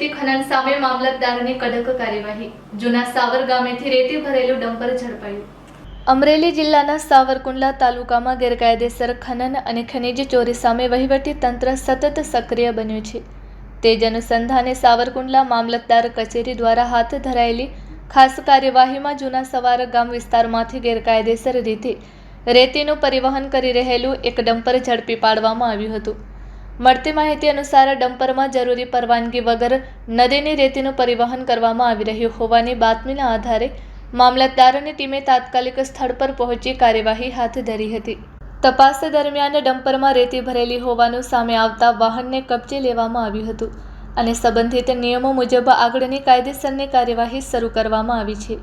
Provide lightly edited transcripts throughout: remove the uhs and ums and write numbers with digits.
રેતી ખનન સામે મામલતદારની કડક કાર્યવાહી। જૂના સાવર ગામેથી રેતી ભરેલું ડમ્પર ઝડપાયું। અમરેલી જિલ્લાના સાવરકુંડલા તાલુકામાં ગેરકાયદેસર ખનન અને ખનીજ ચોરી સામે વહીવટી તંત્ર સતત સક્રિય બન્યું છે। તે જ અનુસંધાને સાવરકુંડલા મામલતદાર કચેરી દ્વારા હાથ ધરાયેલી ખાસ કાર્યવાહીમાં જૂના સવાર ગામ વિસ્તારમાંથી ગેરકાયદેસર રીતે રેતીનું પરિવહન કરી રહેલું એક ડમ્પર ઝડપી પાડવામાં આવ્યું હતું। મળતી માહિતી અનુસાર ડમ્પરમાં જરૂરી પરવાનગી વગર નદીની રેતીનું પરિવહન કરવામાં આવી રહ્યું હોવાની બાતમીના આધારે મામલતદારની ટીમે તાત્કાલિક સ્થળ પર પહોંચી કાર્યવાહી હાથ ધરી હતી। તપાસ દરમિયાન ડમ્પરમાં રેતી ભરેલી હોવાનું સામે આવતા વાહનને કબજે લેવામાં આવ્યું હતું અને સંબંધિત નિયમો મુજબ આગળની કાયદેસરની કાર્યવાહી શરૂ કરવામાં આવી છે।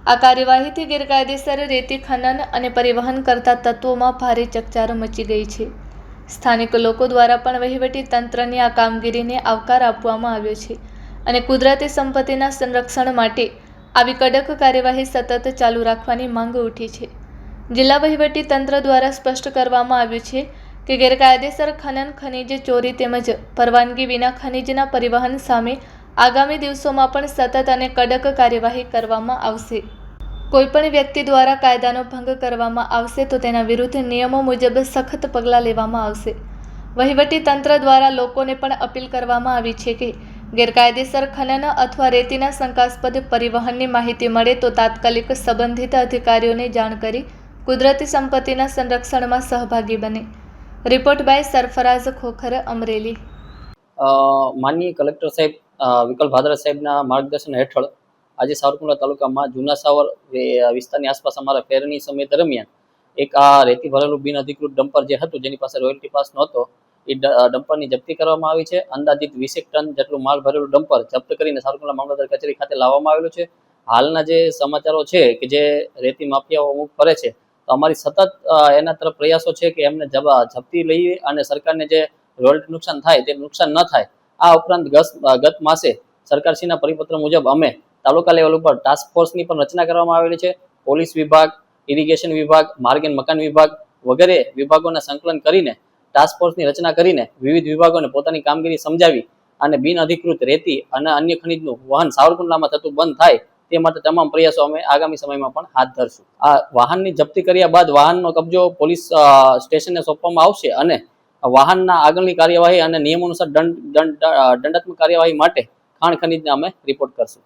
આ કાર્યવાહીથી ગેરકાયદેસર રેતી ખનન અને પરિવહન કરતા તત્વોમાં ભારે ચકચાર મચી ગઈ છે। સ્થાનિક લોકો દ્વારા પણ વહીવટી તંત્રની આ કામગીરીને આવકાર આપવામાં આવ્યો છે અને કુદરતી સંપત્તિના સંરક્ષણ માટે આવી કડક કાર્યવાહી સતત ચાલુ રાખવાની માંગ ઉઠી છે। જિલ્લા વહીવટી તંત્ર દ્વારા સ્પષ્ટ કરવામાં આવ્યું છે કે ગેરકાયદેસર ખનન, ખનીજ ચોરી તેમજ પરવાનગી વિના ખનીજના પરિવહન સામે આગામી દિવસોમાં પણ સતત અને કડક કાર્યવાહી કરવામાં આવશે। કોઈપણ વ્યક્તિ દ્વારા કાયદાનો ભંગ કરવામાં આવશે તો તેના વિરુદ્ધ નિયમો મુજબ સખત પગલાં લેવામાં આવશે। વહીવટી તંત્ર દ્વારા લોકોને પણ અપીલ કરવામાં આવી છે કે ગેરકાયદેસર ખનન અથવા રેતીના શંકાસ્પદ પરિવહનની માહિતી મળે તો તાત્કાલિક સંબંધિત અધિકારીઓને જાણ કરી કુદરતી સંપત્તિના સંરક્ષણમાં સહભાગી બને। Report by Sarfaraz Khokhar, Amreli. માનનીય કલેક્ટર સાહેબ વિકલ ભાદરા સાહેબના માર્ગદર્શન હેઠળ આજે સાવરકુંડલા તાલુકામાં જૂના સાવર વિસ્તારની આસપાસ અમારા ફેરની સમય દરમિયાન એક આ રેતી ભરેલું બિન અધિકૃત ડમ્પર જે હતું, જેની પાસે રોયલ્ટી પાસ નહોતો, એ ડમ્પરની જપ્તી કરવામાં આવી છે। અંદાજિત 20 ટન જેટલું માલ ભરેલું ડમ્પર જપ્ત કરીને સાવરકુંડલા મામલતદાર કચેરી ખાતે લાવવામાં આવેલું છે। હાલના જે સમાચારો છે કે જે રેતી માફિયાઓ અમુક કરે છે, તો અમારી સતત એના તરફ પ્રયાસો છે કે એમને જપ્તી લઈ અને સરકારને જે રોયલ્ટી નુકસાન થાય તે નુકસાન ન થાય। આ ઉપરાંત ગત માસે સરકારશ્રીના પરિપત્ર મુજબ અમે તાલુકા લેવલ ઉપર ટાસ્ક ફોર્સની પણ રચના કરવામાં આવેલી છે। પોલીસ વિભાગ, ઇરિગેશન વિભાગ, માર્ગ એન્ડ મકાન વિભાગ વગેરે વિભાગોને સંકલન કરીને ટાસ્ક ફોર્સની રચના કરીને વિવિધ વિભાગોને પોતાની કામગીરી સમજાવી અને બિન અધિકૃત રેતી અને અન્ય ખનિજનું વહન સાવરકુંડલામાં થતું બંધ થાય તે માટે તમામ પ્રયાસો અમે આગામી સમયમાં પણ હાથ ધરશું। આ વાહનની જપ્તી કર્યા બાદ વાહનનો કબજો પોલીસ સ્ટેશનને સોંપવામાં આવશે અને વાહનના આગળની કાર્યવાહી અને નિયમોનુસાર દંડાત્મક કાર્યવાહી માટે ખાણ ખનીજને અમે રિપોર્ટ કરશું।